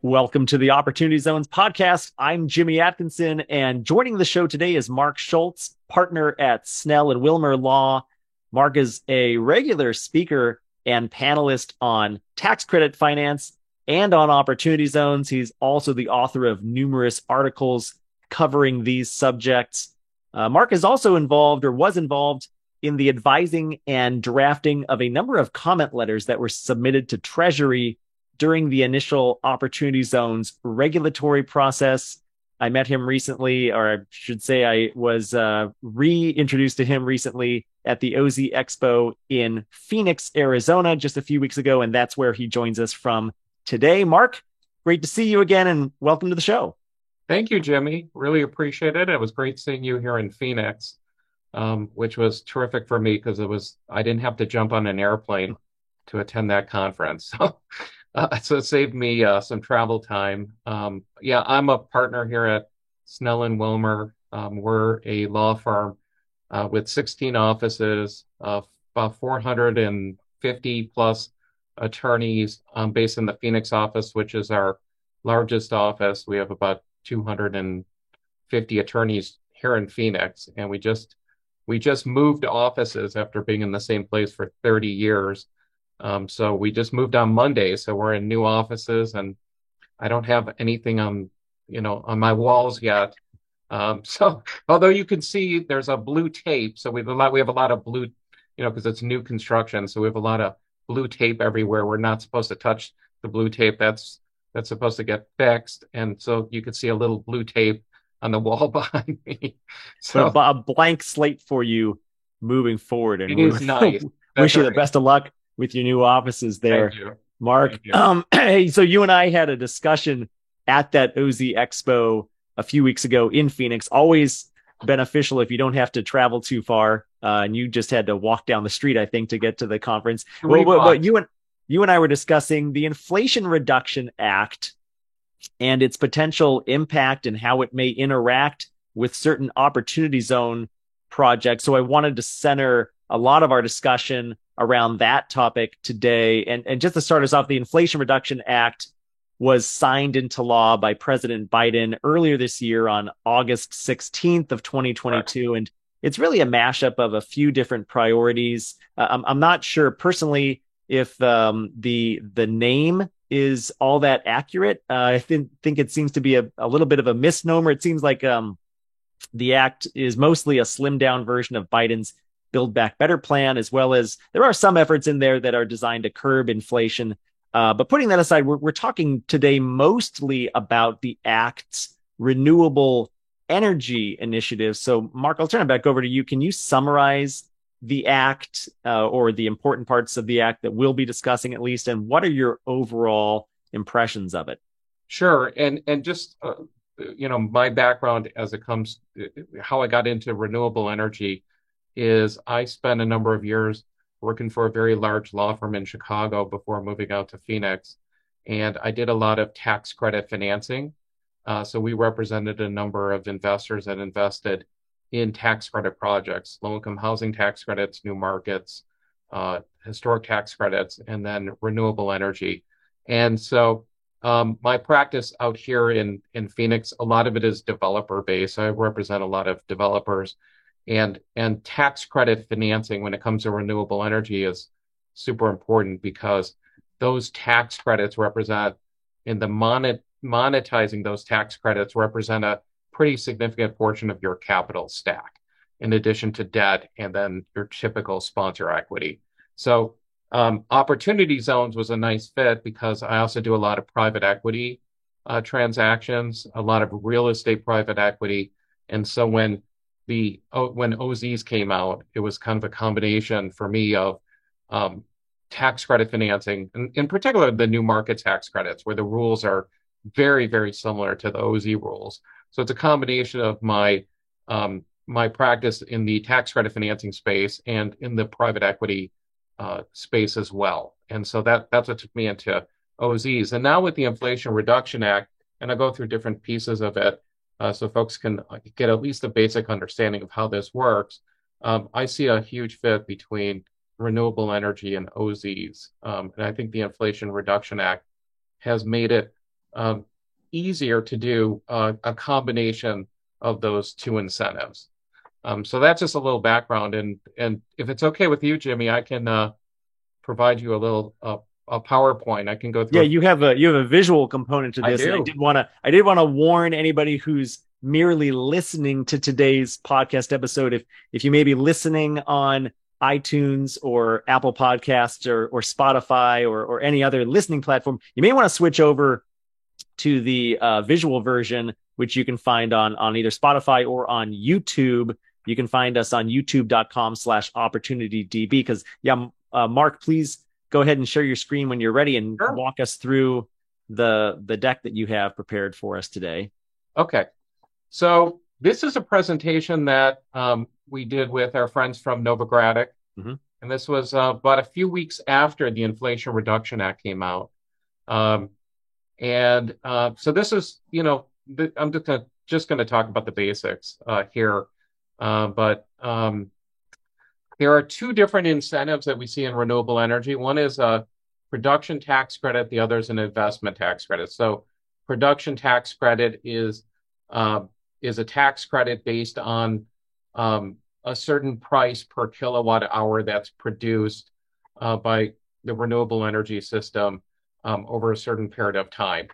Welcome to the Opportunity Zones podcast. I'm Jimmy Atkinson, and joining the show today is Mark Schultz, partner at Snell and Wilmer Law. Mark is a regular speaker and panelist on tax credit finance and on Opportunity Zones. He's also the author of numerous articles covering these subjects. Mark is also involved or was involved in the advising and drafting of a number of comment letters that were submitted to Treasury during the initial Opportunity Zones regulatory process. I met him recently, or I should say I was reintroduced to him recently at the OZ Expo in Phoenix, Arizona, just a few weeks ago, and that's where he joins us from today. Mark, great to see you again, and welcome to the show. Thank you, Jimmy. Really appreciate it. It was great seeing you here in Phoenix, which was terrific for me because I didn't have to jump on an airplane to attend that conference. So it saved me some travel time. Yeah, I'm a partner here at Snell and Wilmer. We're a law firm with 16 offices, about 450 plus attorneys based in the Phoenix office, which is our largest office. We have about 250 attorneys here in Phoenix, and we just moved offices after being in the same place for 30 years. So we just moved on Monday, so we're in new offices, and I don't have anything on my walls yet. So although you can see there's a blue tape, so we have a lot of blue, because it's new construction, so we have a lot of blue tape everywhere. We're not supposed to touch the blue tape. That's supposed to get fixed, and so you can see a little blue tape on the wall behind me. But So a blank slate for you moving forward, and it we is nice. wish That's you the right. best of luck with your new offices Thank there, you. Mark. Thank you. Hey, so you and I had a discussion at that OZ Expo a few weeks ago in Phoenix. Always beneficial if you don't have to travel too far, and you just had to walk down the street, I think, to get to the conference. We What walked. you and I were discussing the Inflation Reduction Act and its potential impact and how it may interact with certain opportunity zone projects. So I wanted to center a lot of our discussion around that topic today. And just to start us off, the Inflation Reduction Act was signed into law by President Biden earlier this year on August 16th of Correct. 2022. And it's really a mashup of a few different priorities. I'm not sure personally if the name is all that accurate. I think it seems to be a little bit of a misnomer. It seems like the act is mostly a slimmed down version of Biden's Build Back Better plan, as well as there are some efforts in there that are designed to curb inflation. But putting that aside, we're talking today mostly about the act's renewable energy initiative. So, Mark, I'll turn it back over to you. Can you summarize the act or the important parts of the act that we'll be discussing at least, and what are your overall impressions of it? Sure. And just my background as it comes, how I got into renewable energy is I spent a number of years working for a very large law firm in Chicago before moving out to Phoenix. And I did a lot of tax credit financing. So we represented a number of investors that invested in tax credit projects, low income housing tax credits, new markets, historic tax credits, and then renewable energy. And so my practice out here in Phoenix, a lot of it is developer based. I represent a lot of developers, and tax credit financing when it comes to renewable energy is super important because those tax credits represent in the monetizing those tax credits represent a pretty significant portion of your capital stack, in addition to debt and then your typical sponsor equity. So Opportunity Zones was a nice fit because I also do a lot of private equity transactions, a lot of real estate private equity. And so when OZs came out, it was kind of a combination for me of um, tax credit financing, and in particular the new market tax credits, where the rules are very, very similar to the OZ rules. So it's a combination of my practice in the tax credit financing space and in the private equity space as well. And so that's what took me into OZs. And now with the Inflation Reduction Act, and I go through different pieces of it so folks can get at least a basic understanding of how this works. I see a huge fit between renewable energy and OZs. And I think the Inflation Reduction Act has made it um, easier to do a combination of those two incentives. So that's just a little background, and if it's okay with you, Jimmy, I can provide you a little a PowerPoint. I can go Yeah, through. you have a visual component to I this, and do. I did want to warn anybody who's merely listening to today's podcast episode. If you may be listening on iTunes or Apple Podcasts or Spotify or any other listening platform, you may want to switch over to the visual version, which you can find on either Spotify or on YouTube. You can find us on youtube.com/opportunitydb. Because yeah, Mark, please go ahead and share your screen when you're ready and Sure. walk us through the deck that you have prepared for us today. Okay. So this is a presentation that we did with our friends from Novogradac, Mm-hmm. and this was about a few weeks after the Inflation Reduction Act came out. Um, and so this is, I'm just gonna talk about the basics here, but there are two different incentives that we see in renewable energy. One is a production tax credit, the other is an investment tax credit. So production tax credit uh, is a tax credit based on a certain price per kilowatt hour that's produced by the renewable energy system over a certain period of time.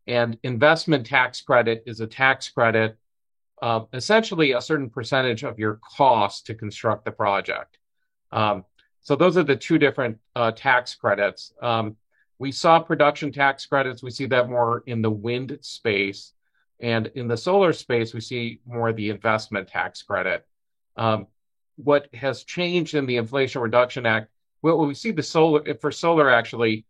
And investment tax credit is a tax credit, essentially a certain percentage of your cost to construct the project. Um, so those are the two different tax credits. We saw production tax credits. We see that more in the wind space. And in the solar space, we see more the investment tax credit. What has changed in the Inflation Reduction Act, well, we see for solar actually,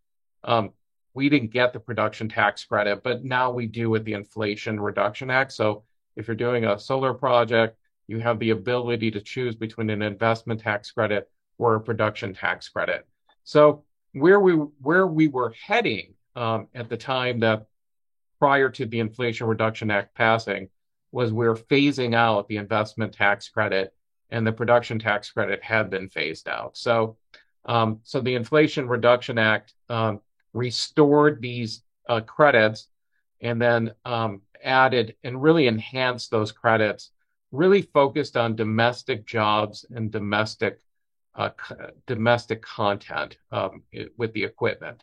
we didn't get the production tax credit, but now we do with the Inflation Reduction Act. So if you're doing a solar project, you have the ability to choose between an investment tax credit or a production tax credit. So where we were heading at the time that prior to the Inflation Reduction Act passing was we're phasing out the investment tax credit, and the production tax credit had been phased out. So so the Inflation Reduction Act restored these credits and then added and really enhanced those credits, really focused on domestic jobs and domestic content with the equipment.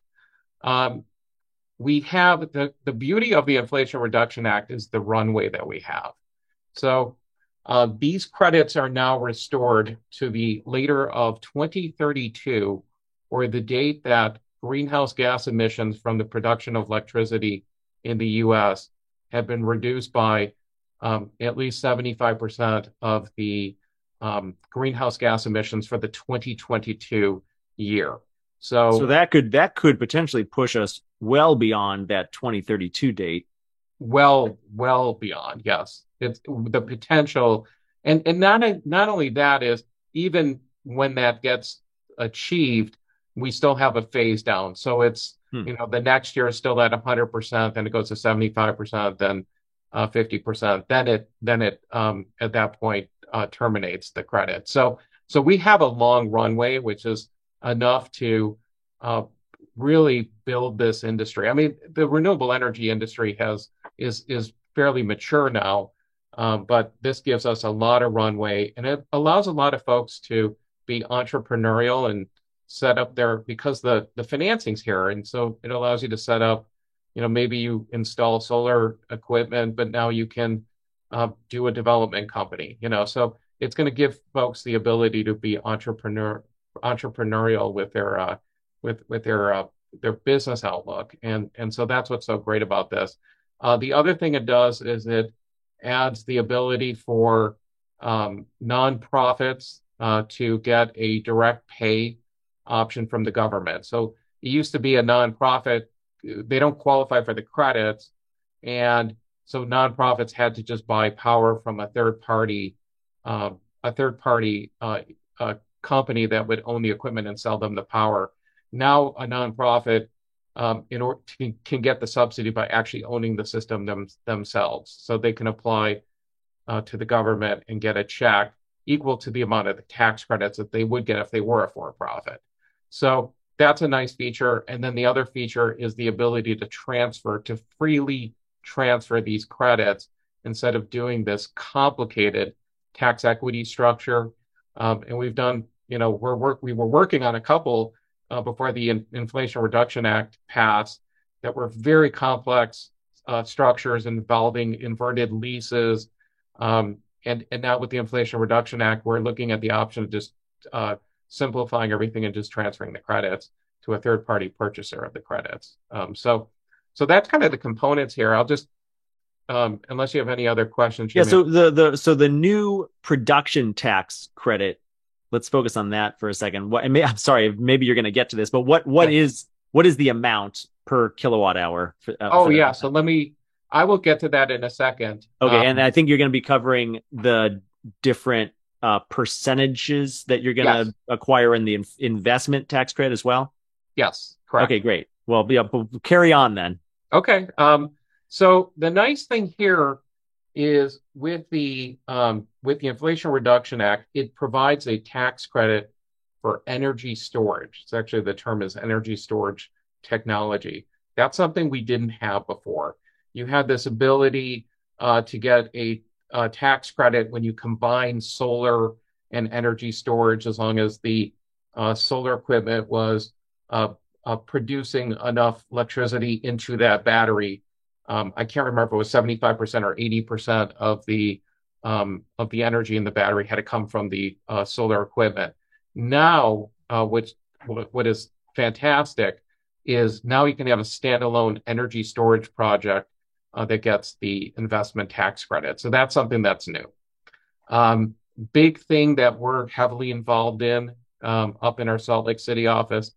We have the beauty of the Inflation Reduction Act is the runway that we have. So these credits are now restored to the later of 2032, or the date that greenhouse gas emissions from the production of electricity in the US have been reduced by at least 75% of the greenhouse gas emissions for the 2022 year. So So that could potentially push us well beyond that 2032 date. well beyond, yes. It's the potential, and not only that is even when that gets achieved, we still have a phase down. So it's Hmm. the next year is still at 100%, then it goes to 75%, then 50%, then it at that point terminates the credit. So we have a long runway, which is enough to uh, really build this industry. I mean, the renewable energy industry is fairly mature now, but this gives us a lot of runway, and it allows a lot of folks to be entrepreneurial and set up because the financing's here, and so it allows you to set up. Maybe you install solar equipment, but now you can do a development company. So it's going to give folks the ability to be entrepreneurial with their business outlook, and so that's what's so great about this. The other thing it does is it adds the ability for nonprofits to get a direct pay option from the government. So it used to be a nonprofit, they don't qualify for the credits, and so nonprofits had to just buy power from uh, a third party company that would own the equipment and sell them the power. Now a nonprofit in order can get the subsidy by actually owning the system themselves. So they can apply to the government and get a check equal to the amount of the tax credits that they would get if they were a for-profit. So that's a nice feature. And then the other feature is the ability to freely transfer these credits instead of doing this complicated tax equity structure. And we've done, we were working on a couple before the Inflation Reduction Act passed that were very complex structures involving inverted leases. And now with the Inflation Reduction Act, we're looking at the option of just simplifying everything and just transferring the credits to a third-party purchaser of the credits. So that's kind of the components here. I'll just unless you have any other questions, Jimmy. Yeah. So the new production tax credit. Let's focus on that for a second. I'm sorry, maybe you're going to get to this, but what is the amount per kilowatt hour? So I will get to that in a second. Okay, and I think you're going to be covering the different percentages that you're going to acquire in the investment tax credit as well. Yes, correct. Okay, great. Well, yeah, carry on then. Okay. So the nice thing here is with the Inflation Reduction Act, it provides a tax credit for energy storage. It's actually, the term is energy storage technology. That's something we didn't have before. You had this ability to get a tax credit when you combine solar and energy storage, as long as the solar equipment was producing enough electricity into that battery. I can't remember if it was 75% or 80% of the energy in the battery had to come from the solar equipment. Now, what is fantastic is now you can have a standalone energy storage project that gets the investment tax credit. So that's something that's new. Big thing that we're heavily involved in up in our Salt Lake City office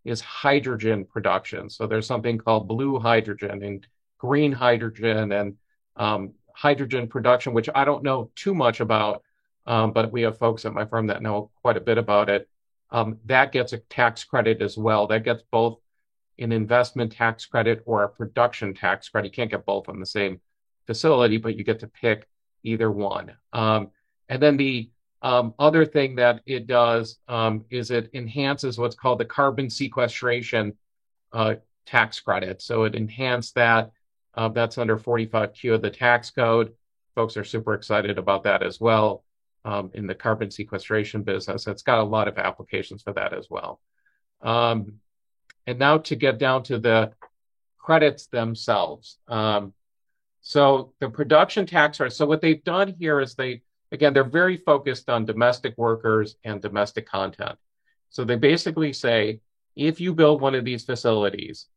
is hydrogen production. So there's something called blue hydrogen and green hydrogen and hydrogen production, which I don't know too much about, but we have folks at my firm that know quite a bit about it. That gets a tax credit as well. That gets both an investment tax credit or a production tax credit. You can't get both on the same facility, but you get to pick either one. And then the other thing that it does is it enhances what's called the carbon sequestration tax credit. So it enhanced that. That's under 45Q of the tax code. Folks are super excited about that as well in the carbon sequestration business. It's got a lot of applications for that as well. And now to get down to the credits themselves. So the production tax credit, so what they've done here is they're very focused on domestic workers and domestic content. So they basically say, if you build one of these facilities,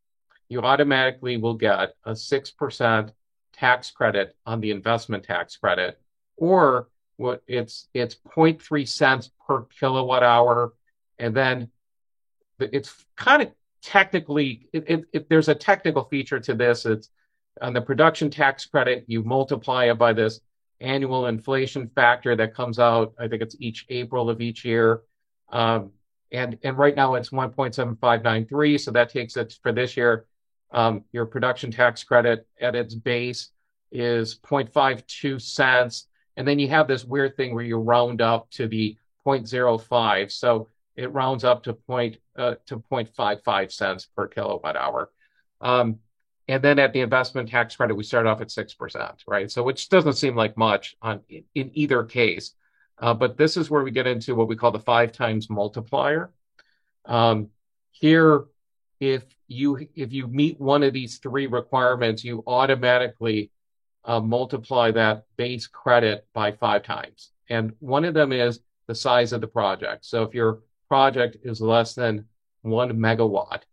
you automatically will get a 6% tax credit on the investment tax credit, or it's 0.3 cents per kilowatt hour. And then it's kind of technically, there's a technical feature to this. It's on the production tax credit, you multiply it by this annual inflation factor that comes out, I think it's each April of each year. And right now it's 1.7593. So that takes it for this year. Your production tax credit at its base is 0.52 cents. And then you have this weird thing where you round up to the 0.05. So it rounds up to 0.55 cents per kilowatt hour. And then at the investment tax credit, we start off at 6%, right? So which doesn't seem like much in either case. But this is where we get into what we call the 5 times multiplier. Here, if you meet one of these 3 requirements, you automatically multiply that base credit by 5 times. And one of them is the size of the project. So if your project is less than 1 megawatt,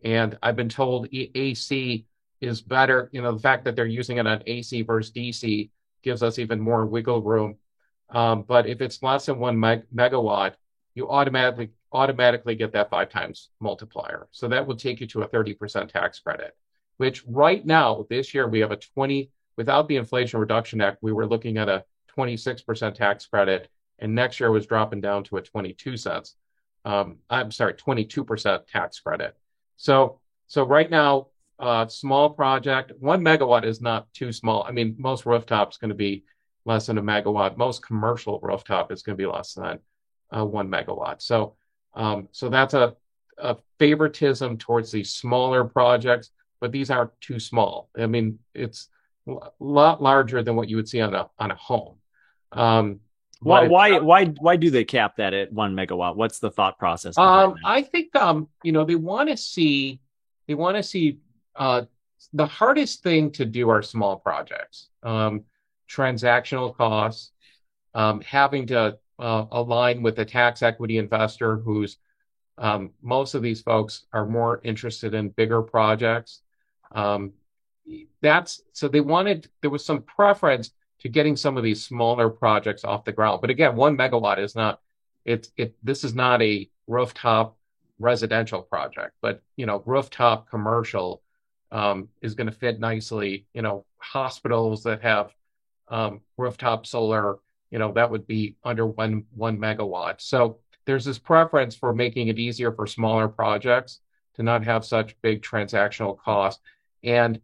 and I've been told AC is better, the fact that they're using it on AC versus DC gives us even more wiggle room. But if it's less than 1 megawatt, you automatically get that 5 times multiplier. So that will take you to a 30% tax credit, which right now, this year, we have without the Inflation Reduction Act, we were looking at a 26% tax credit, and next year was dropping down to a 22% tax credit. So right now, small project, 1 megawatt is not too small. I mean, most rooftops going to be less than a megawatt. Most commercial rooftop is going to be less than 1 megawatt. So that's a a favoritism towards these smaller projects, but these aren't too small. I mean, it's a lot larger than what you would see on a home. Um, Why but it's why do they cap that at 1 megawatt? What's the thought process behind that? I think they want to see uh, the hardest thing to do are small projects, transactional costs, having to align with a tax equity investor who's most of these folks are more interested in bigger projects. Um, that's so they wanted there was some preference to getting some of these smaller projects off the ground. But again, 1 megawatt is not this is not a rooftop residential project, but rooftop commercial is going to fit nicely. Hospitals that have rooftop solar, that would be under one megawatt. So there's this preference for making it easier for smaller projects to not have such big transactional costs. And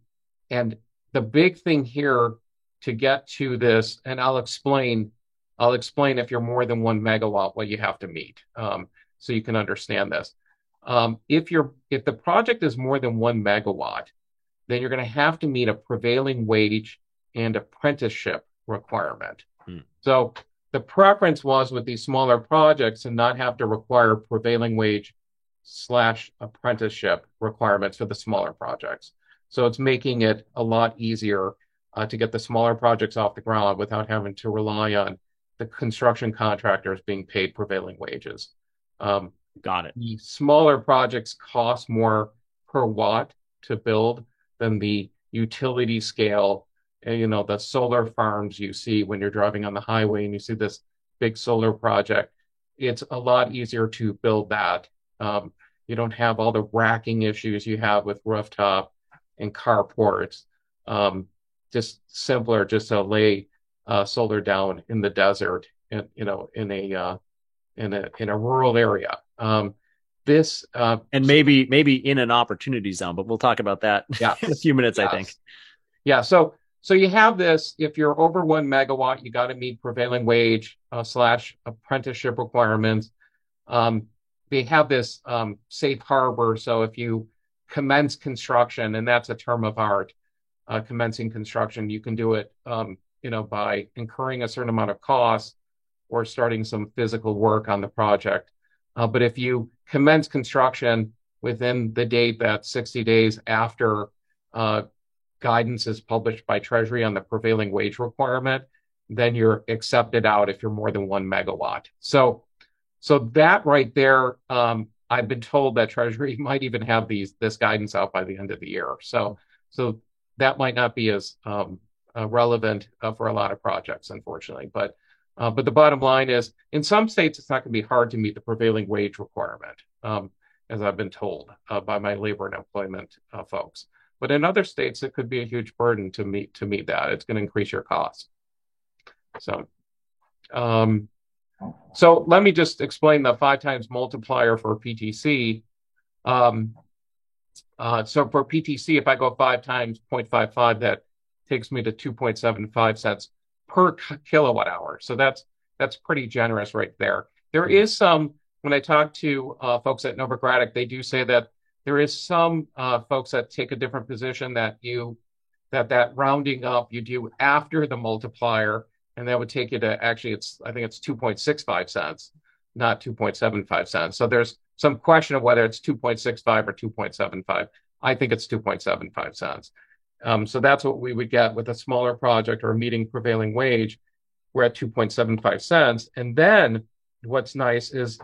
and the big thing here to get to this, and I'll explain if you're more than 1 megawatt what you have to meet, so you can understand this. If the project is more than 1 megawatt, then you're going to have to meet a prevailing wage and apprenticeship requirement. Hmm. So the preference was with these smaller projects to not have to require prevailing wage slash apprenticeship requirements for the smaller projects. So it's making it a lot easier to get the smaller projects off the ground without having to rely on the construction contractors being paid prevailing wages. Um, Got it. the smaller projects cost more per watt to build than the utility scale, the solar farms you see when you're driving on the highway and you see this big solar project. It's a lot easier to build that. You don't have all the racking issues you have with rooftop and carports. Just simpler just to lay solar down in the desert, and in a rural area. This And maybe in an opportunity zone, but we'll talk about that Yeah, in a few minutes, I think. yes, yeah. So you have this. If you're over 1 megawatt, you got to meet prevailing wage slash apprenticeship requirements. Um, they have this safe harbor. So if you commence construction, and that's a term of art, commencing construction, you can do it, by incurring a certain amount of cost or starting some physical work on the project. But if you commence construction within the date that's 60 days after guidance is published by Treasury on the prevailing wage requirement, then you're accepted out if you're more than 1 megawatt. So that right there, I've been told that Treasury might even have this guidance out by the end of the year. So that might not be as relevant for a lot of projects, unfortunately. But the bottom line is, in some states, it's not going to be hard to meet the prevailing wage requirement, as I've been told by my labor and employment folks. But in other states, it could be a huge burden to meet that. It's going to increase your costs. So, so let me just explain the 5 times multiplier for PTC. So for PTC, if I go 5 times 0.55, that takes me to 2.75 cents per kilowatt hour. So that's pretty generous right there. There is some, when I talk to folks at Novogradac, they do say that there is some folks that take a different position that that rounding up you do after the multiplier, and that would take you to actually I think it's 2.65 cents, not 2.75 cents. So there's some question of whether it's 2.65 or 2.75. I think it's 2.75 cents. So that's what we would get with a smaller project or a meeting prevailing wage. We're at 2.75 cents. And then what's nice is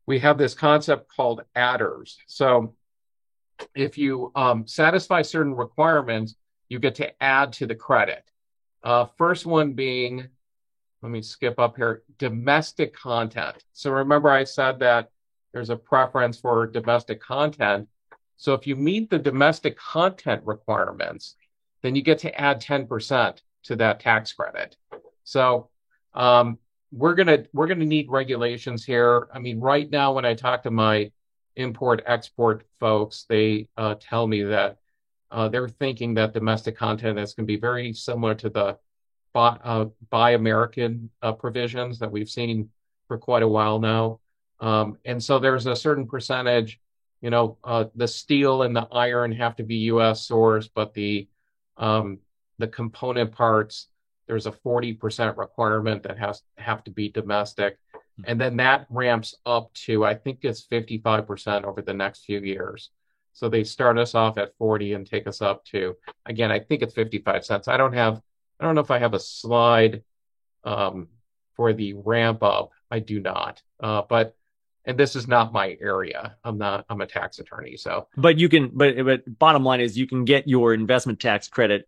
we have this concept called adders. So if you satisfy certain requirements, you get to add to the credit. First one being, let me skip up here, domestic content. So remember I said that there's a preference for domestic content. So if you meet the domestic content requirements, then you get to add 10% to that tax credit. So we're gonna need regulations here. I mean, right now when I talk to my import-export folks, they tell me that they're thinking that domestic content is going to be very similar to the Buy American provisions that we've seen for quite a while now. And so there's a certain percentage The steel and the iron have to be U.S. sourced, but the component parts, there's a 40% requirement that have to be domestic. And then that ramps up to, I think it's 55% over the next few years. So they start us off at 40 and take us up to, again, I think it's 55 cents. I don't know if I have a slide for the ramp up. I do not. And this is not my area. I'm a tax attorney. So, But you can, but bottom line is you can get your investment tax credit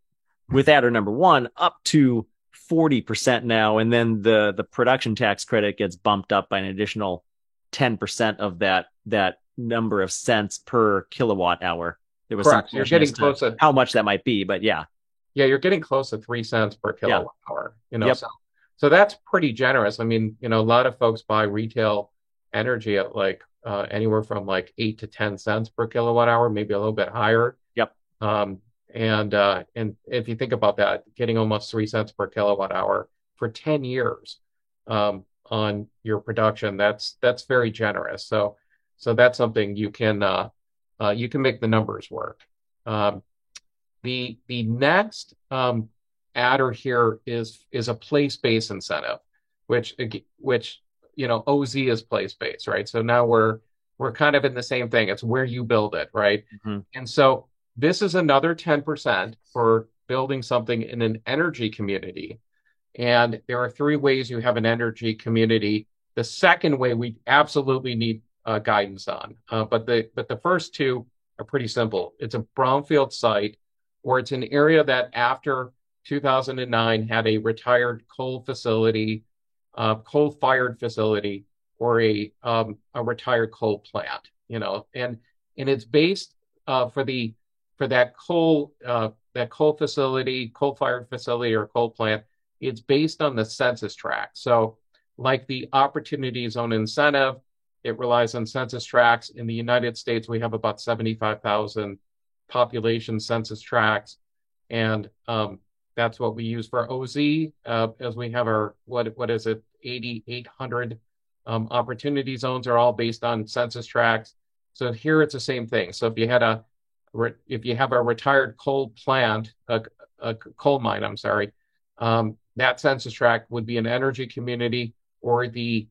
with adder number one up to 40% now. And then the production tax credit gets bumped up by an additional 10% of that number of cents per kilowatt hour. There was correct. some You're question getting as to close to, how much that might be, but yeah. yeah, you're getting close to 3 cents per Yeah. kilowatt hour, Yep. so that's pretty generous. I mean, a lot of folks buy retail energy at like anywhere from like 8 to 10 cents per kilowatt hour, maybe a little bit higher. Yep. And if you think about that, getting almost 3 cents per kilowatt hour for 10 years on your production, that's very generous. So that's something you can make the numbers work. The next adder here is a place-based incentive, which OZ is place-based, right? So now we're kind of in the same thing. It's where you build it, right? Mm-hmm. And so this is another 10% for building something in an energy community. And there are three ways you have an energy community. The second way we absolutely need guidance on, but the first two are pretty simple. It's a brownfield site, or it's an area that after 2009 had a retired coal-fired facility, or a retired coal plant. And it's based for that coal-fired facility or coal plant. It's based on the census tract. So, like the Opportunity Zone incentive, it relies on census tracts. In the United States, we have about 75,000 population census tracts, and that's what we use for OZ, as we have our, what is it, 8,800 opportunity zones are all based on census tracts. So here it's the same thing. So if you have a retired coal plant, a coal mine, I'm sorry, that census tract would be an energy community, or the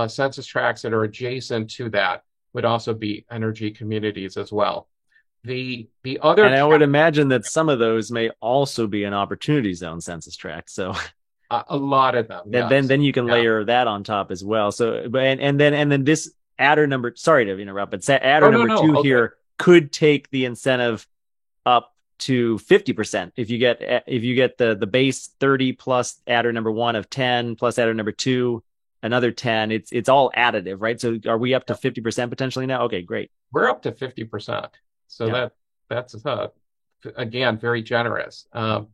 census tracts that are adjacent to that would also be energy communities as well. The other, and I would imagine that some of those may also be an opportunity zone census tract. So a lot of them, yes. Then you can layer that on top as well. So, and then this adder number, sorry to interrupt, but adder number two okay. Here could take the incentive up to 50% if you get the base 30 plus adder number one of 10 plus adder number two another 10. It's all additive, right? So are we up to 50% potentially now? Okay, great. We're up to 50%. So that's again very generous. And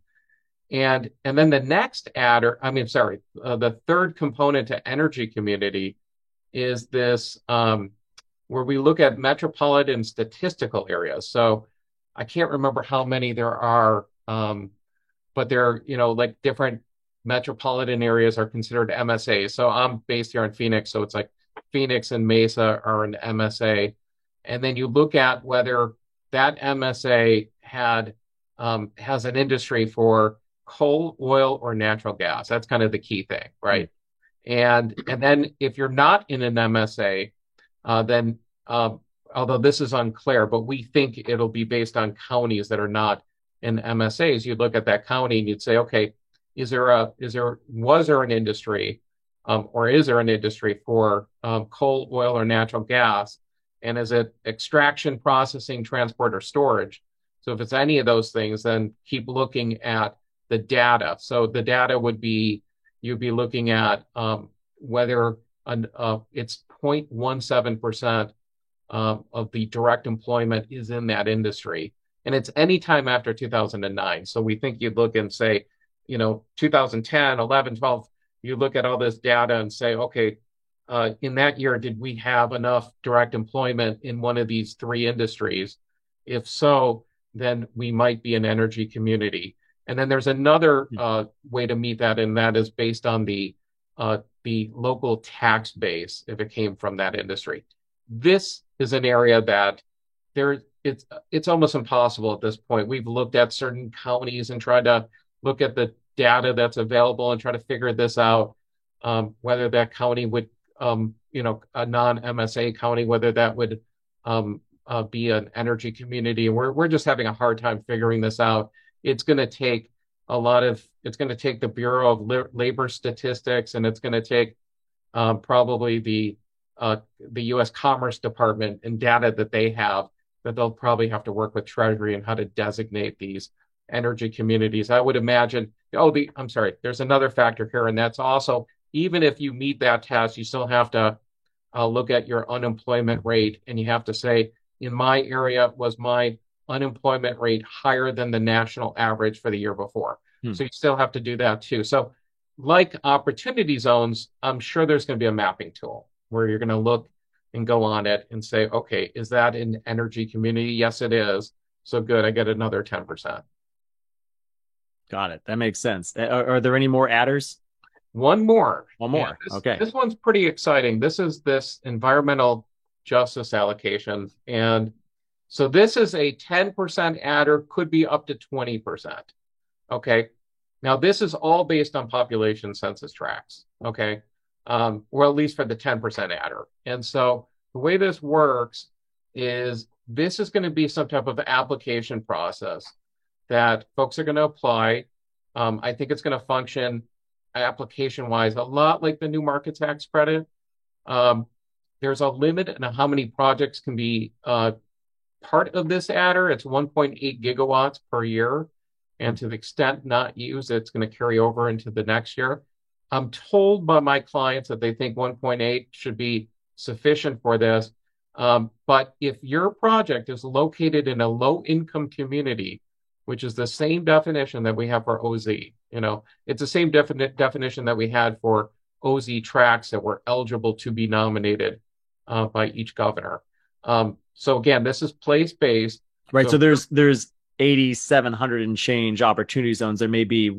then the next adder, the third component to energy community is this where we look at metropolitan statistical areas. So I can't remember how many there are, but they're, like different metropolitan areas are considered MSAs. So I'm based here in Phoenix, so it's like Phoenix and Mesa are an MSA. And then you look at whether that MSA has an industry for coal, oil, or natural gas. That's kind of the key thing, right? And then if you're not in an MSA, then although this is unclear, but we think it'll be based on counties that are not in MSAs. You'd look at that county and you'd say, okay, was there an industry, or is there an industry for coal, oil, or natural gas? And is it extraction, processing, transport, or storage? So if it's any of those things, then keep looking at the data. So the data would be, you'd be looking at whether it's 0.17% of the direct employment is in that industry. And it's any time after 2009. So we think you'd look and say, 2010, 11, 12, you look at all this data and say, okay, in that year, did we have enough direct employment in one of these three industries? If so, then we might be an energy community. And then there's another way to meet that, and that is based on the local tax base if it came from that industry. This is an area that there it's almost impossible at this point. We've looked at certain counties and tried to look at the data that's available and try to figure this out, whether that county would, a non-MSA county, whether that would be an energy community. And we're just having a hard time figuring this out. It's going to take it's going to take the Bureau of Labor Statistics, and it's going to take probably the U.S. Commerce Department and data that they have, that they'll probably have to work with Treasury and how to designate these energy communities. I would imagine, I'm sorry, there's another factor here, and that's also, even if you meet that test, you still have to look at your unemployment rate, and you have to say, in my area, was my unemployment rate higher than the national average for the year before? So you still have to do that too. So like opportunity zones, I'm sure there's going to be a mapping tool where you're going to look and go on it and say, okay, is that an energy community? Yes, it is. So good, I get another 10%. Got it. That makes sense. Are there any more adders? One more. Okay. This one's pretty exciting. This is this environmental justice allocation. And so this is a 10% adder, could be up to 20%. Okay. Now, this is all based on population census tracts. Okay. Or at least for the 10% adder. And so the way this works is this is going to be some type of application process that folks are going to apply. I think it's going to function application-wise a lot like the new market tax credit. There's a limit on how many projects can be part of this adder. It's 1.8 gigawatts per year. And to the extent not used, it's going to carry over into the next year. I'm told by my clients that they think 1.8 should be sufficient for this. But if your project is located in a low-income community, which is the same definition that we have for OZ, it's the same definition that we had for OZ tracts that were eligible to be nominated by each governor. So again, this is place-based. Right. So there's 8,700 and change opportunity zones. There may be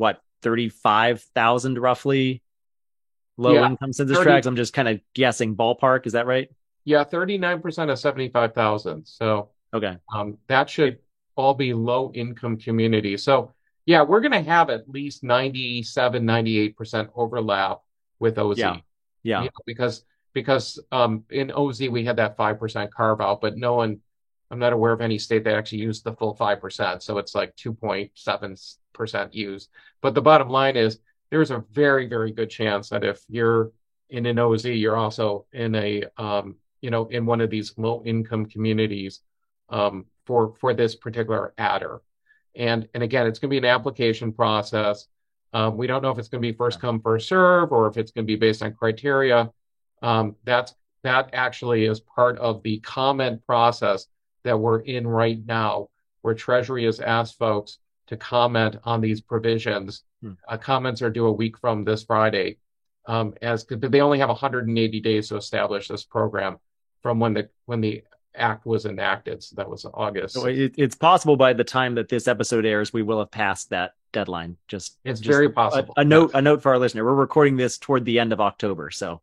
35,000 roughly low income census tracts. I'm just kind of guessing ballpark. Is that right? Yeah, 39% of 75,000. So okay, that should all be low income communities. So yeah, we're going to have at least 97, 98% overlap with OZ. Yeah. Because in OZ we had that 5% carve out, but I'm not aware of any state that actually used the full 5%. So it's like 2.7% used. But the bottom line is there's a very, very good chance that if you're in an OZ, you're also in in one of these low income communities for this particular adder. And again, it's going to be an application process. We don't know if it's going to be first come, first serve, or if it's going to be based on criteria. That actually is part of the comment process that we're in right now, where Treasury has asked folks to comment on these provisions. Comments are due a week from this Friday, as they only have 180 days to establish this program from when the act was enacted. So that was August. So it's possible by the time that this episode airs, we will have passed that deadline. It's very possible. A note for our listener. We're recording this toward the end of October. So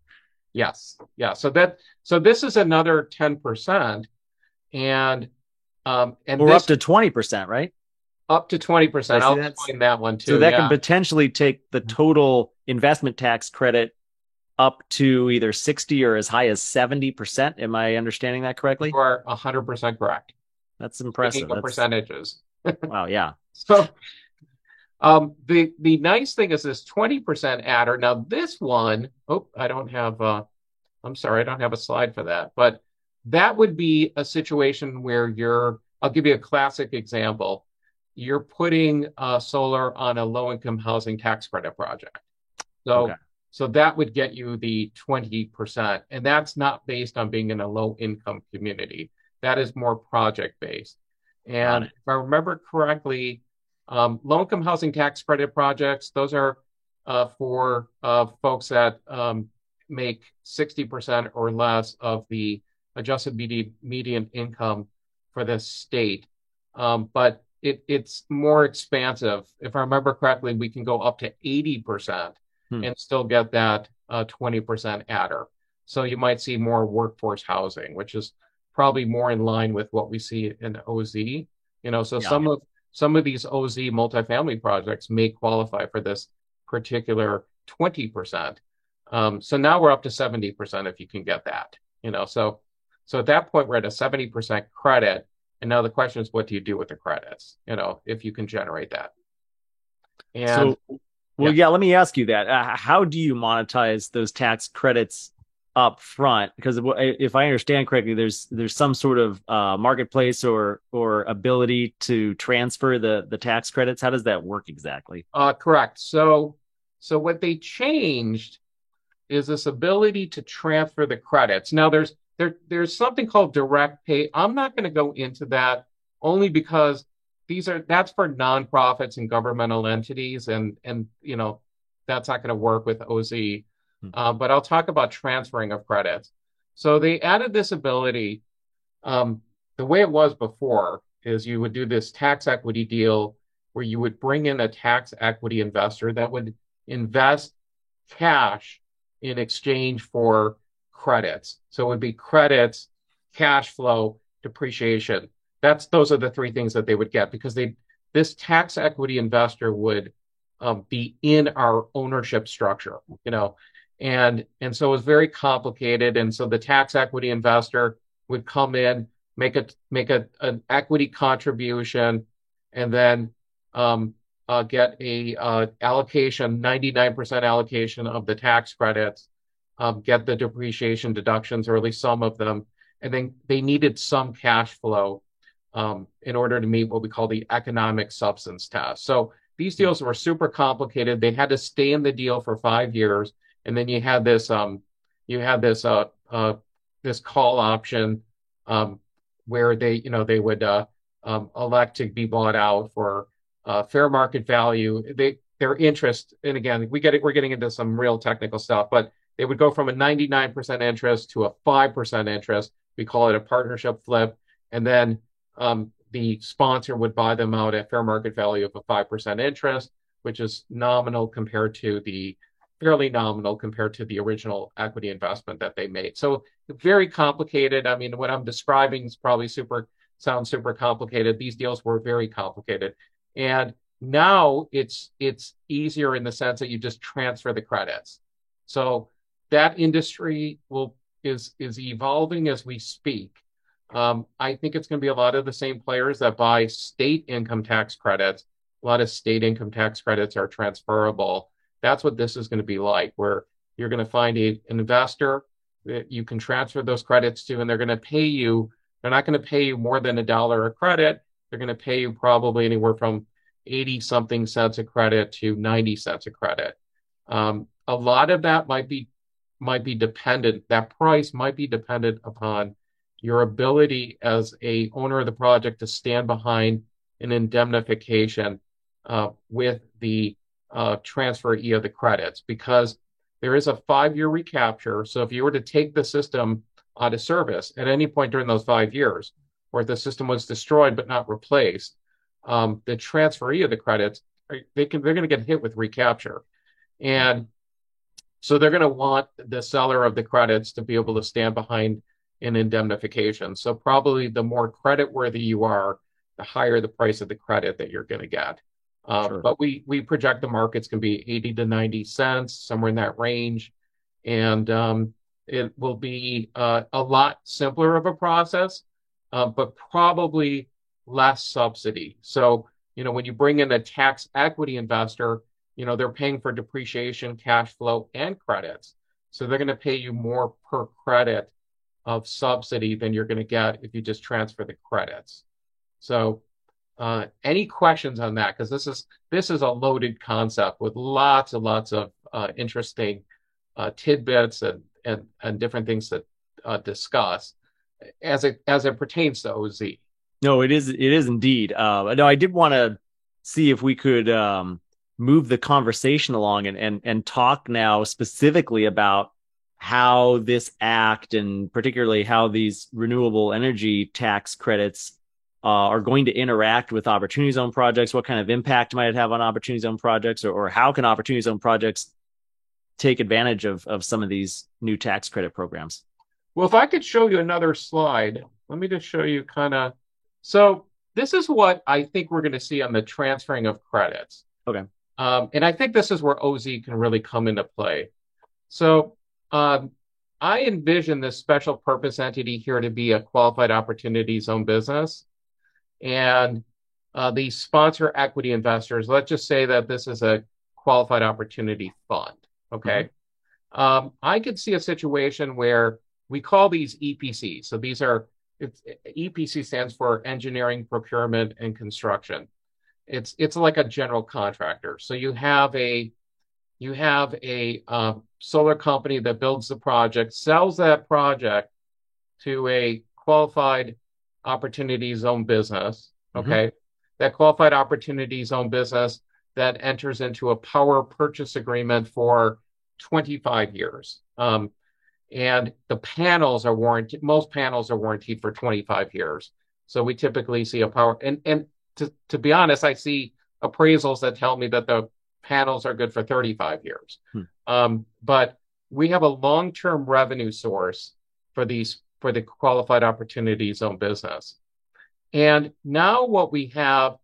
yes. Yeah. So this is another 10%. And we're up to 20%, right? Up to 20%. I'll explain that one too. So that can potentially take the total investment tax credit up to either 60 or as high as 70%. Am I understanding that correctly? You are 100% correct. That's impressive. Percentages. Wow, yeah. So the nice thing is this 20% adder. Now this one, I don't have I'm sorry, I don't have a slide for that, but that would be a situation where I'll give you a classic example. You're putting solar on a low-income housing tax credit project. So that would get you the 20%. And that's not based on being in a low-income community. That is more project-based. And if I remember correctly, low-income housing tax credit projects, those are for folks that make 60% or less of the adjusted median income for the state. But it's more expansive. If I remember correctly, we can go up to 80% and still get that 20% adder. So you might see more workforce housing, which is probably more in line with what we see in OZ. So Yeah. some of these OZ multifamily projects may qualify for this particular 20%. So now we're up to 70% if you can get that. So at that point we're at a 70% credit, and now the question is, what do you do with the credits? If you can generate that. And So, well, yeah, yeah, let me ask you that. How do you monetize those tax credits up front? Because if I understand correctly, there's some sort of marketplace or ability to transfer the tax credits. How does that work exactly? correct. So what they changed is this ability to transfer the credits. Now there's something called direct pay. I'm not going to go into that only because that's for nonprofits and governmental entities, and that's not going to work with OZ. Hmm. But I'll talk about transferring of credits. So they added this ability. The way it was before is you would do this tax equity deal where you would bring in a tax equity investor that would invest cash in exchange for credits. So it would be credits, cash flow, depreciation. Those are the three things that they would get, because this tax equity investor would be in our ownership structure, and so it was very complicated. And so the tax equity investor would come in, make an equity contribution, and then get a allocation, 99% allocation of the tax credits, get the depreciation deductions, or at least some of them, and then they needed some cash flow in order to meet what we call the economic substance test. So these deals were super complicated. They had to stay in the deal for 5 years, and then you had this this call option where they would elect to be bought out for fair market value. Their interest, and again, we're getting into some real technical stuff, but they would go from a 99% interest to a 5% interest. We call it a partnership flip. And then the sponsor would buy them out at fair market value of a 5% interest, which is fairly nominal compared to the original equity investment that they made. So very complicated. I mean, what I'm describing is probably sounds super complicated. These deals were very complicated. And now it's easier in the sense that you just transfer the credits. So that industry is evolving as we speak. I think it's going to be a lot of the same players that buy state income tax credits. A lot of state income tax credits are transferable. That's what this is going to be like, where you're going to find an investor that you can transfer those credits to, and they're going to pay you. They're not going to pay you more than $1 a credit. They're going to pay you probably anywhere from 80 something cents a credit to 90 cents a credit. A lot of that might be dependent. That price might be dependent upon your ability as a owner of the project to stand behind an indemnification with the transferee of the credits, because there is a 5-year recapture. So if you were to take the system out of service at any point during those 5 years, or if the system was destroyed but not replaced, the transferee of the credits, they're going to get hit with recapture. And so they're going to want the seller of the credits to be able to stand behind an indemnification. So probably the more creditworthy you are, the higher the price of the credit that you're going to get. Sure. But we project the markets can be 80 to 90 cents, somewhere in that range. And it will be a lot simpler of a process, but probably less subsidy. So, when you bring in a tax equity investor, they're paying for depreciation, cash flow, and credits. So they're going to pay you more per credit of subsidy than you're going to get if you just transfer the credits. So any questions on that? Because this is a loaded concept with lots and lots of interesting tidbits and different things to discuss as it pertains to OZ. No, it is indeed. No, I did want to see if we could move the conversation along and talk now specifically about how this act, and particularly how these renewable energy tax credits are going to interact with opportunity zone projects. What kind of impact might it have on opportunity zone projects, or how can opportunity zone projects take advantage of some of these new tax credit programs? Well, if I could show you another slide, let me just show you kind of. So this is what I think we're going to see on the transferring of credits. Okay. And I think this is where OZ can really come into play. So um, I envision this special purpose entity here to be a qualified opportunity zone business. And the sponsor equity investors, let's just say that this is a qualified opportunity fund. Okay. I could see a situation where we call these EPCs. So these are, EPC stands for engineering, procurement, and construction. It's like a general contractor. So you have a solar company that builds the project, sells that project to a qualified opportunity zone business. Mm-hmm. Okay. That qualified opportunity zone business that enters into a power purchase agreement for 25 years. And the panels are warranted, most panels are warranted for 25 years. So we typically see a power, and to be honest, I see appraisals that tell me that the panels are good for 35 years. But we have a long-term revenue source for the qualified opportunity zone business. And now what we have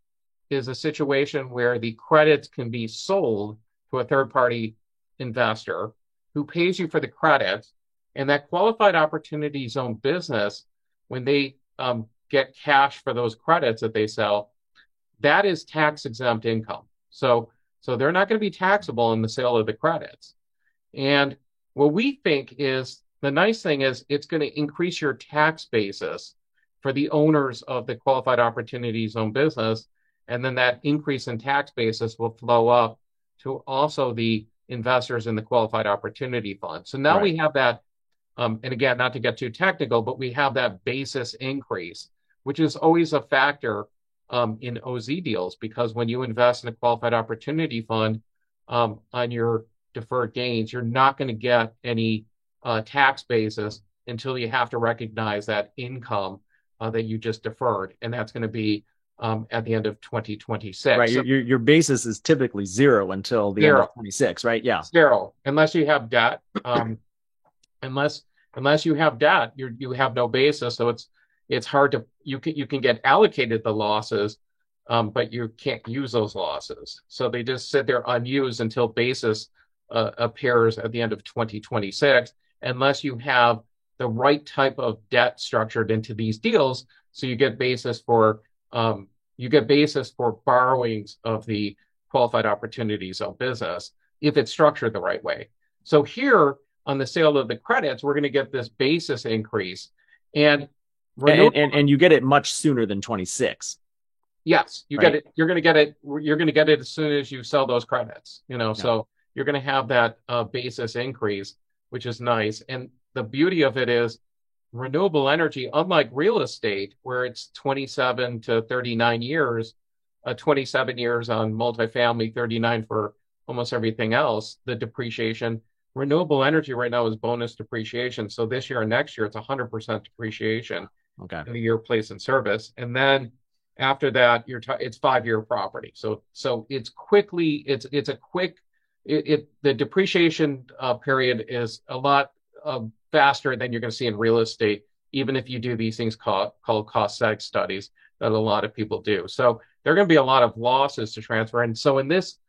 is a situation where the credits can be sold to a third party investor who pays you for the credits. And that qualified opportunity zone business, when they get cash for those credits that they sell, that is tax exempt income. So they're not going to be taxable in the sale of the credits. And what we think is the nice thing is it's going to increase your tax basis for the owners of the qualified opportunity zone business. And then that increase in tax basis will flow up to also the investors in the qualified opportunity fund. So now we have that, and again, not to get too technical, but we have that basis increase, which is always a factor in OZ deals, because when you invest in a qualified opportunity fund on your deferred gains, you're not going to get any tax basis until you have to recognize that income that you just deferred. And that's going to be at the end of 2026. Right. So Your basis is typically zero until the end of 26, right? Yeah. zero, unless you have debt. Unless you have debt, you have no basis. So it's hard to you can get allocated the losses, but you can't use those losses. So they just sit there unused until basis appears at the end of 2026, unless you have the right type of debt structured into these deals. So you get basis for borrowings of the qualified opportunity zone business if it's structured the right way. So here on the sale of the credits, we're going to get this basis increase, and you get it much sooner than 26. Yes, you get it. You're going to get it. You're going to get it as soon as you sell those credits. So you're going to have that basis increase, which is nice. And the beauty of it is renewable energy, unlike real estate, where it's 27 to 39 years, 27 years on multifamily, 39 for almost everything else, the depreciation. Renewable energy right now is bonus depreciation. So this year and next year, it's 100% depreciation in the year placed in service. And then after that, it's 5-year property. So it's a quick, the depreciation period is a lot faster than you're going to see in real estate, even if you do these things called cost seg studies that a lot of people do. So there are going to be a lot of losses to transfer. And so in this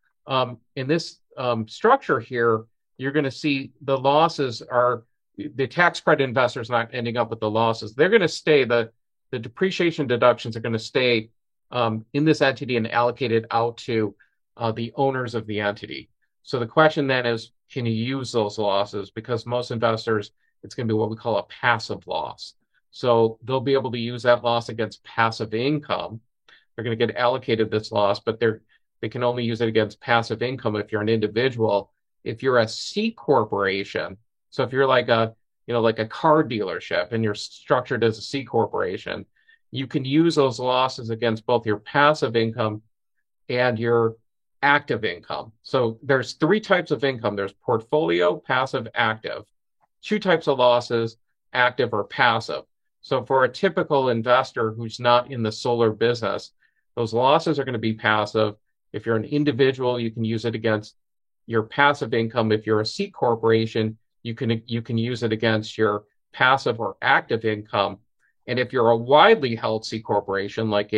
structure here, you're going to see the losses are the tax credit investors not ending up with the losses. They're going to stay, the depreciation deductions are going to stay in this entity and allocated out to the owners of the entity. So the question then is, can you use those losses? Because most investors, it's going to be what we call a passive loss. So they'll be able to use that loss against passive income. They're going to get allocated this loss, but they can only use it against passive income if you're an individual. If you're a C corporation, so if you're like a car dealership and you're structured as a C corporation, you can use those losses against both your passive income and your active income. So there's 3 types of income. There's portfolio, passive, active. 2 types of losses, active or passive. So for a typical investor who's not in the solar business, those losses are going to be passive. If you're an individual, you can use it against your passive income. If you're a C corporation, you can use it against your passive or active income. And if you're a widely held C corporation, like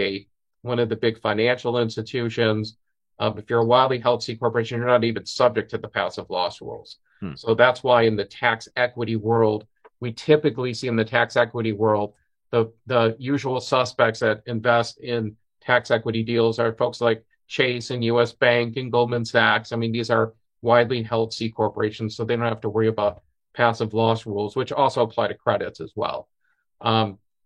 one of the big financial institutions, if you're a widely held C corporation, you're not even subject to the passive loss rules. Hmm. So that's why in the tax equity world, we typically see in the tax equity world, the usual suspects that invest in tax equity deals are folks like Chase and US Bank and Goldman Sachs. I mean, these are widely held C corporations, so they don't have to worry about passive loss rules, which also apply to credits as well.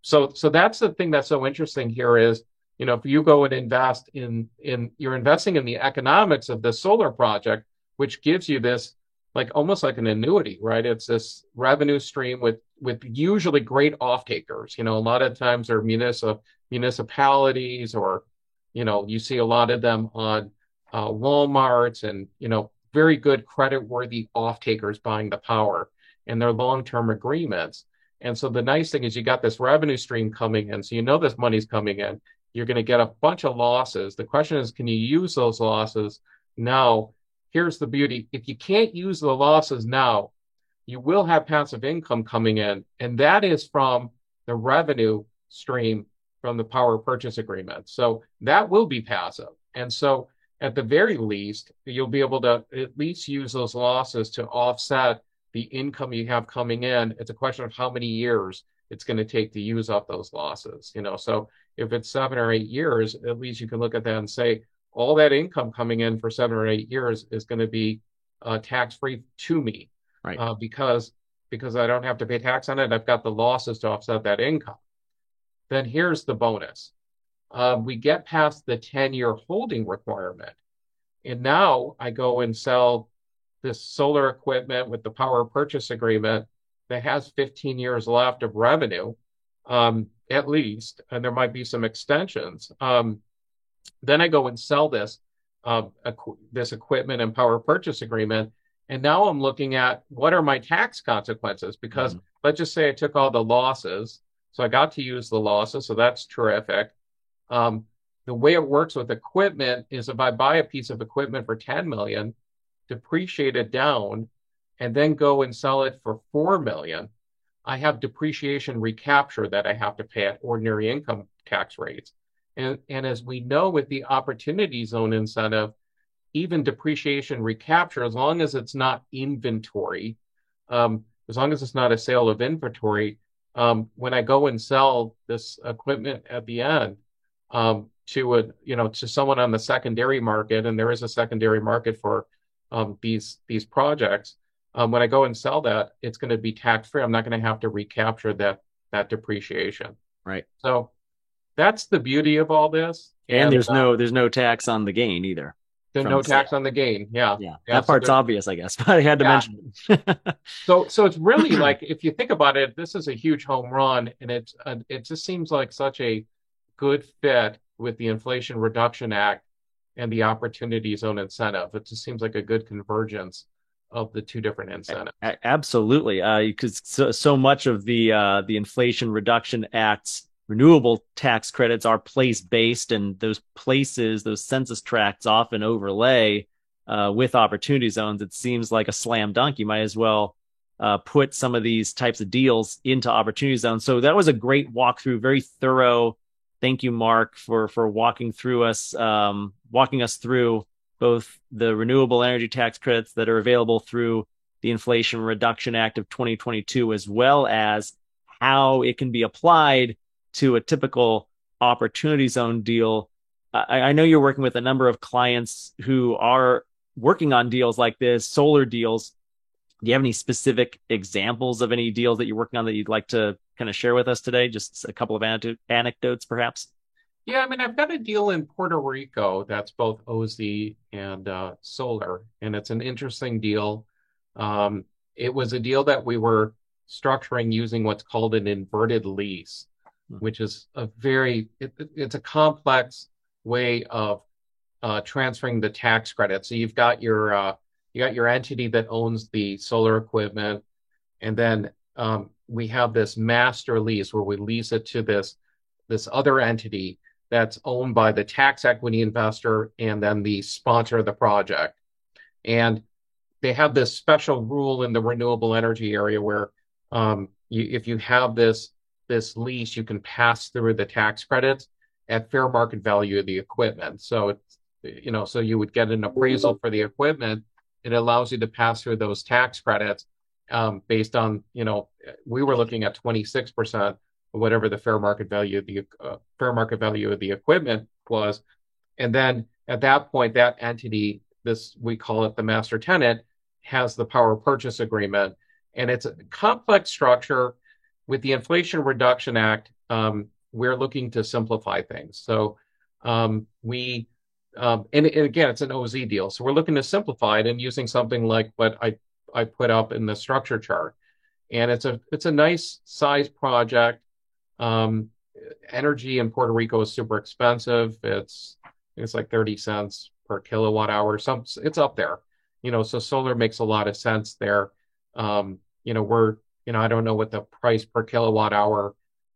So that's the thing that's so interesting here is, if you go and invest you're investing in the economics of the solar project, which gives you this like almost like an annuity, right? It's this revenue stream with usually great off takers. A lot of times they're municipalities, or you see a lot of them on Walmarts, and very good credit worthy off takers buying the power, and they're long term agreements. And so the nice thing is you got this revenue stream coming in, so this money's coming in. You're going to get a bunch of losses. The question is, can you use those losses now? Here's the beauty. If you can't use the losses now, you will have passive income coming in, and that is from the revenue stream from the power purchase agreement. So that will be passive. And so at the very least, you'll be able to at least use those losses to offset the income you have coming in. It's a question of how many years it's going to take to use up those losses. So if it's 7 or 8 years, at least you can look at that and say, all that income coming in for 7 or 8 years is going to be tax-free to me, Right. because I don't have to pay tax on it. I've got the losses to offset that income. Then here's the bonus. We get past the 10-year holding requirement. And now I go and sell this solar equipment with the power purchase agreement that has 15 years left of revenue, at least, and there might be some extensions. Then I go and sell this equipment and power purchase agreement, and now I'm looking at what are my tax consequences, because let's just say I took all the losses, so I got to use the losses, so that's terrific. The way it works with equipment is if I buy a piece of equipment for 10 million, depreciate it down, and then go and sell it for 4 million, I have depreciation recapture that I have to pay at ordinary income tax rates. And as we know with the opportunity zone incentive, even depreciation recapture, as long as it's not inventory, as long as it's not a sale of inventory, when I go and sell this equipment at the end to someone on the secondary market, and there is a secondary market for these projects, when I go and sell that, it's going to be tax free. I'm not going to have to recapture that depreciation. Right. So that's the beauty of all this. And there's no tax on the gain either. There's no tax on the gain. Yeah. That part's obvious, I guess, but I had to mention it. So it's really like, if you think about it, this is a huge home run, and it just seems like such a good fit with the Inflation Reduction Act and the Opportunity Zone incentive. It just seems like a good convergence of the two different incentives. Absolutely, because so much of the Inflation Reduction Act's renewable tax credits are place-based, and those census tracts often overlay with opportunity zones. It seems like a slam dunk. You might as well put some of these types of deals into opportunity zones. So that was a great walkthrough, very thorough. Thank you, Mark, for walking us through both the renewable energy tax credits that are available through the Inflation Reduction Act of 2022, as well as how it can be applied to a typical opportunity zone deal. I know you're working with a number of clients who are working on deals like this, solar deals. Do you have any specific examples of any deals that you're working on that you'd like to kind of share with us today? Just a couple of anecdotes, perhaps. Yeah, I mean, I've got a deal in Puerto Rico that's both OZ and solar, and it's an interesting deal. It was a deal that we were structuring using what's called an inverted lease, which is it's a complex way of transferring the tax credit. So you've got your entity that owns the solar equipment, and then we have this master lease where we lease it to this other entity that's owned by the tax equity investor and then the sponsor of the project. And they have this special rule in the renewable energy area where if you have this this lease, you can pass through the tax credits at fair market value of the equipment. So it's, so you would get an appraisal for the equipment. It allows you to pass through those tax credits based on, we were looking at 26% of whatever the fair market value of the equipment was. And then at that point, that entity, we call it the master tenant, has the power purchase agreement. And it's a complex structure. With the Inflation Reduction Act, we're looking to simplify things. So and again, it's an OZ deal. So we're looking to simplify it and using something like what I put up in the structure chart. And it's a nice size project. Energy in Puerto Rico is super expensive. It's like 30 cents per kilowatt hour. It's up there. So solar makes a lot of sense there. I don't know what the price per kilowatt hour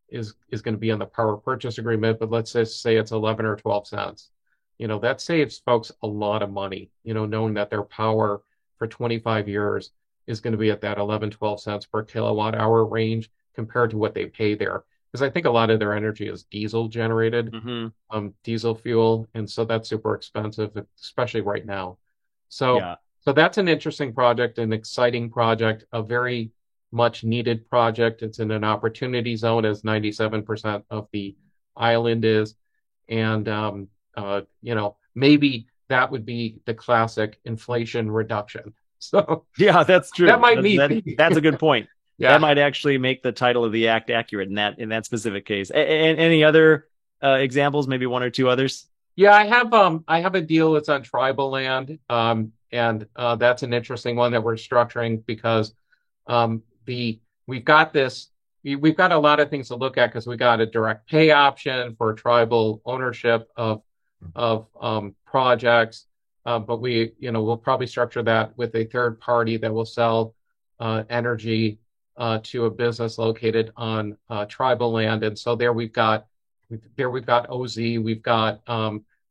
is going to be on the power purchase agreement, but let's just say it's 11 or 12 cents. That saves folks a lot of money, knowing that their power for 25 years is going to be at that 11, 12 cents per kilowatt hour range compared to what they pay there. Because I think a lot of their energy is diesel generated, diesel fuel. And so that's super expensive, especially right now. So that's an interesting project, an exciting project, a very much needed project. It's in an opportunity zone, as 97% of the island is. And, maybe that would be the classic inflation reduction. So yeah, that's true. That might be. That's a good point. Yeah. That might actually make the title of the act accurate in that specific case. And any other examples, maybe one or two others? Yeah, I have a deal that's on tribal land. And that's an interesting one that we're structuring because we've got a lot of things to look at because we got a direct pay option for tribal ownership of projects. But we'll probably structure that with a third party that will sell energy to a business located on tribal land. And so there we've got OZ, we've got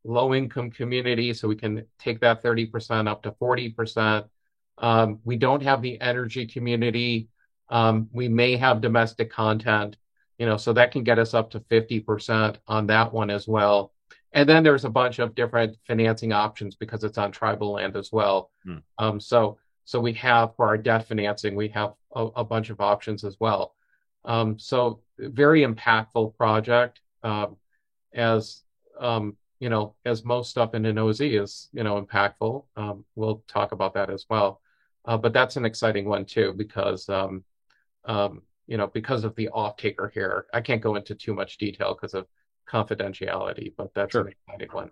low income community, so we can take that 30% up to 40%. We don't have the energy community. We may have domestic content, so that can get us up to 50% on that one as well. And then there's a bunch of different financing options because it's on tribal land as well. So we have, for our debt financing, we have a bunch of options as well. So very impactful project, as most stuff in an OZ is, impactful. We'll talk about that as well. But that's an exciting one too, because of the off-taker here. I can't go into too much detail because of confidentiality, but that's an exciting one.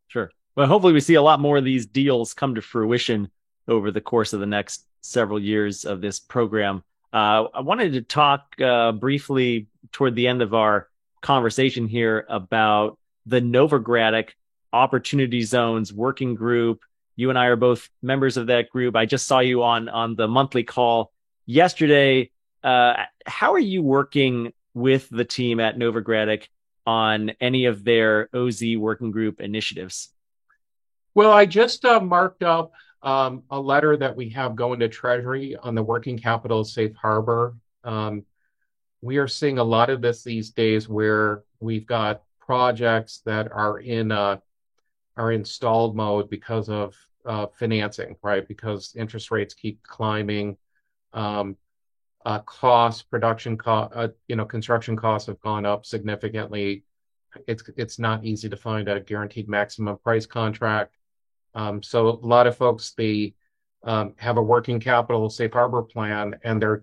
Sure. Well, hopefully we see a lot more of these deals come to fruition over the course of the next several years of this program. I wanted to talk briefly toward the end of our conversation here about the Novogradac Opportunity Zones Working Group. You and I are both members of that group. I just saw you on the monthly call yesterday. How are you working with the team at Novogradac on any of their OZ working group initiatives? Well, I just marked up a letter that we have going to Treasury on the working capital safe harbor. We are seeing a lot of this these days where we've got projects that are in stalled mode because of financing, right? Because interest rates keep climbing. Construction costs have gone up significantly. It's not easy to find a guaranteed maximum price contract. So a lot of folks, they have a working capital safe harbor plan, and they're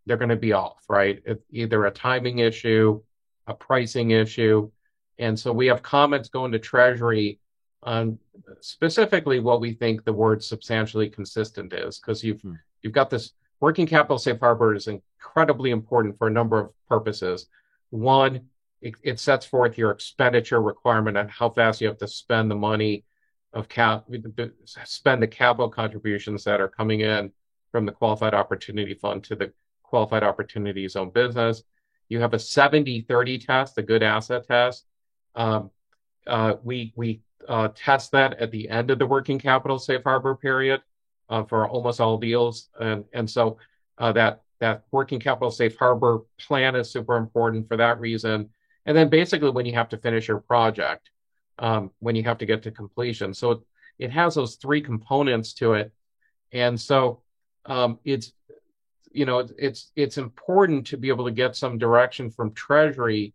going to be off, right? It's either a timing issue, a pricing issue, and so we have comments going to Treasury on specifically what we think the word substantially consistent is, because you've got this working capital safe harbor is incredibly important for a number of purposes. One, it sets forth your expenditure requirement on how fast you have to spend the money spend the capital contributions that are coming in from the Qualified Opportunity Fund to the Qualified Opportunity Zone business. You have a 70-30 test, a good asset test. We test that at the end of the working capital safe harbor period for almost all deals, and so that that working capital safe harbor plan is super important for that reason. And then basically when you have to finish your project, when you have to get to completion. So it has those three components to it. And so it's, it's important to be able to get some direction from Treasury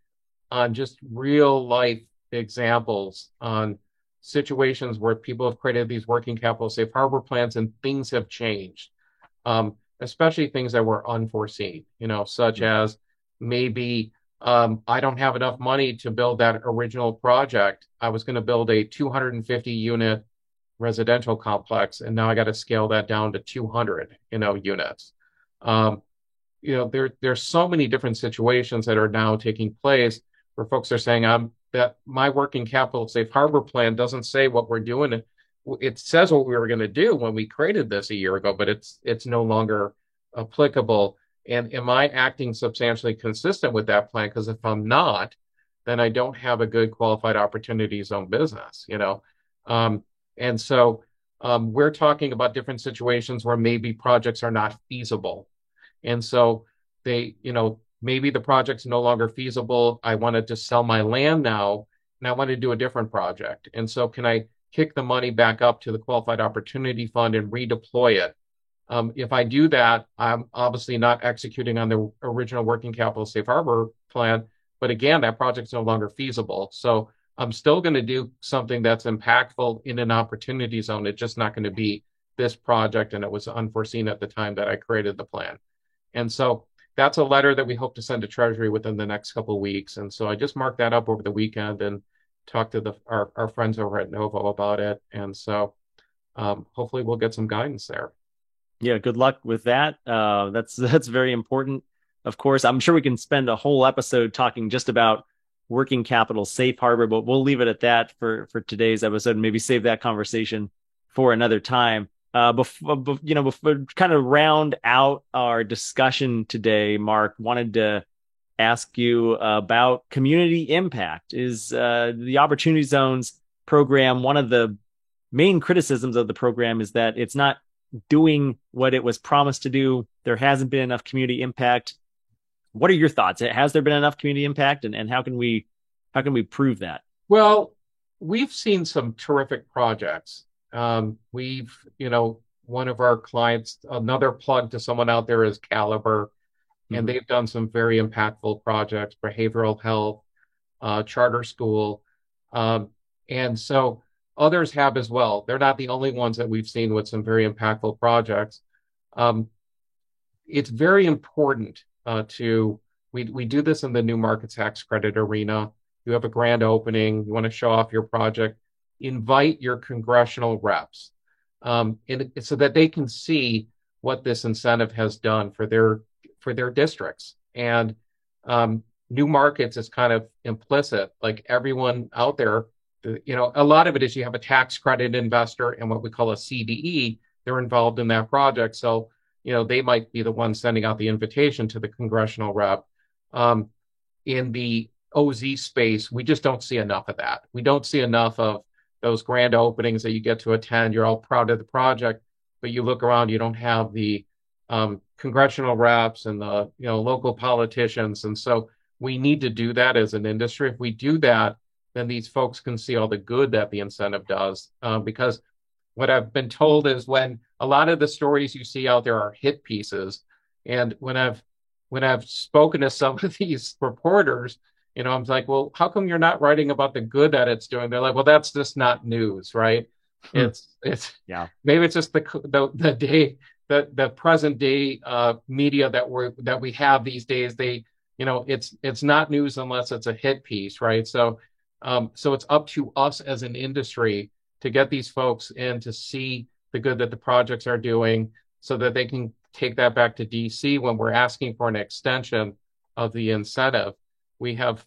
on just real life examples on situations where people have created these working capital safe harbor plans and things have changed, especially things that were unforeseen, such as maybe I don't have enough money to build that original project. I was going to build a 250 unit residential complex, and now I got to scale that down to 200, units. There's so many different situations that are now taking place where folks are saying, that my working capital safe harbor plan doesn't say what we're doing. It says what we were going to do when we created this a year ago, but it's no longer applicable. And am I acting substantially consistent with that plan? Because if I'm not, then I don't have a good qualified opportunity zone business, And so we're talking about different situations where maybe projects are not feasible. And so maybe the project's no longer feasible. I wanted to sell my land now, and I want to do a different project. And so can I kick the money back up to the Qualified Opportunity Fund and redeploy it? If I do that, I'm obviously not executing on the original working capital safe harbor plan. But again, that project's no longer feasible. So I'm still going to do something that's impactful in an opportunity zone. It's just not going to be this project, and it was unforeseen at the time that I created the plan. And so that's a letter that we hope to send to Treasury within the next couple of weeks. And so I just marked that up over the weekend and talked to our friends over at Novo about it. And so hopefully we'll get some guidance there. Yeah, good luck with that. That's very important. Of course, I'm sure we can spend a whole episode talking just about working capital safe harbor, but we'll leave it at that for today's episode and maybe save that conversation for another time. Before kind of round out our discussion today, Mark, wanted to ask you about community impact. Is the Opportunity Zones program, one of the main criticisms of the program is that it's not doing what it was promised to do. There hasn't been enough community impact. What are your thoughts? Has there been enough community impact, and how can we prove that? Well, we've seen some terrific projects. We've, one of our clients, another plug to someone out there is Caliber, and they've done some very impactful projects, behavioral health, charter school. And so others have as well. They're not the only ones that we've seen with some very impactful projects. It's very important we do this in the new market tax credit arena. You have a grand opening, you want to show off your project, invite your congressional reps, so that they can see what this incentive has done for their districts. And new markets is kind of implicit, like everyone out there, a lot of it is you have a tax credit investor and what we call a CDE, they're involved in that project. So, they might be the ones sending out the invitation to the congressional rep. In the OZ space, we just don't see enough of that. We don't see enough of those grand openings that you get to attend. You're all proud of the project, but you look around, you don't have the congressional reps and the local politicians. And so we need to do that as an industry. If we do that, then these folks can see all the good that the incentive does. Because what I've been told is when a lot of the stories you see out there are hit pieces, and when I've spoken to some of these reporters, I'm like, well, how come you're not writing about the good that it's doing? They're like, well, that's just not news, right? It's maybe it's just the present day media that we have these days. It's not news unless it's a hit piece, right? So it's up to us as an industry to get these folks in to see the good that the projects are doing, so that they can take that back to DC when we're asking for an extension of the incentive. We have,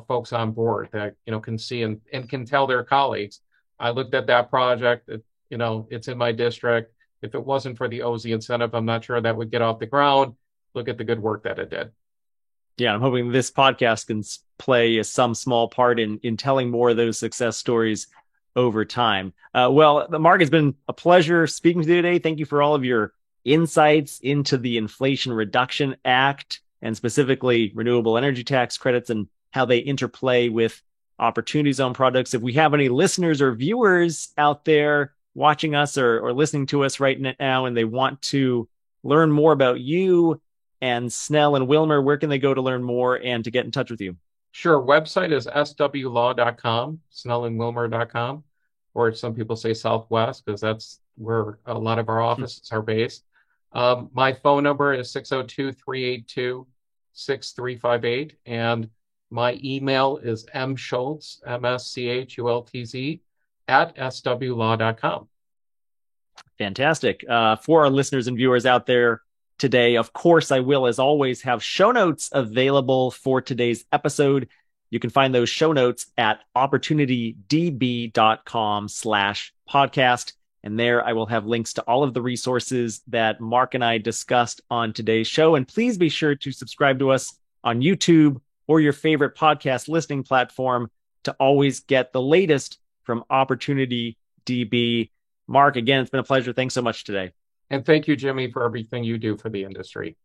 folks on board that, can see and can tell their colleagues, I looked at that project, it's in my district. If it wasn't for the OZ incentive, I'm not sure that would get off the ground. Look at the good work that it did. Yeah, I'm hoping this podcast can play some small part in telling more of those success stories over time. Well, Mark, it's been a pleasure speaking to you today. Thank you for all of your insights into the Inflation Reduction Act and specifically renewable energy tax credits and how they interplay with Opportunity Zone products. If we have any listeners or viewers out there watching us or listening to us right now and they want to learn more about you and Snell and Wilmer, where can they go to learn more and to get in touch with you? Sure. Website is swlaw.com, snellandwilmer.com, or some people say Southwest because that's where a lot of our offices are based. My phone number is 602-382-6358, and my email is mschultz, MSCHULTZ, @swlaw.com. Fantastic. For our listeners and viewers out there today, of course, I will, as always, have show notes available for today's episode. You can find those show notes at opportunitydb.com/podcast. And there I will have links to all of the resources that Mark and I discussed on today's show. And please be sure to subscribe to us on YouTube or your favorite podcast listening platform to always get the latest from Opportunity DB. Mark, again, it's been a pleasure. Thanks so much today. And thank you, Jimmy, for everything you do for the industry.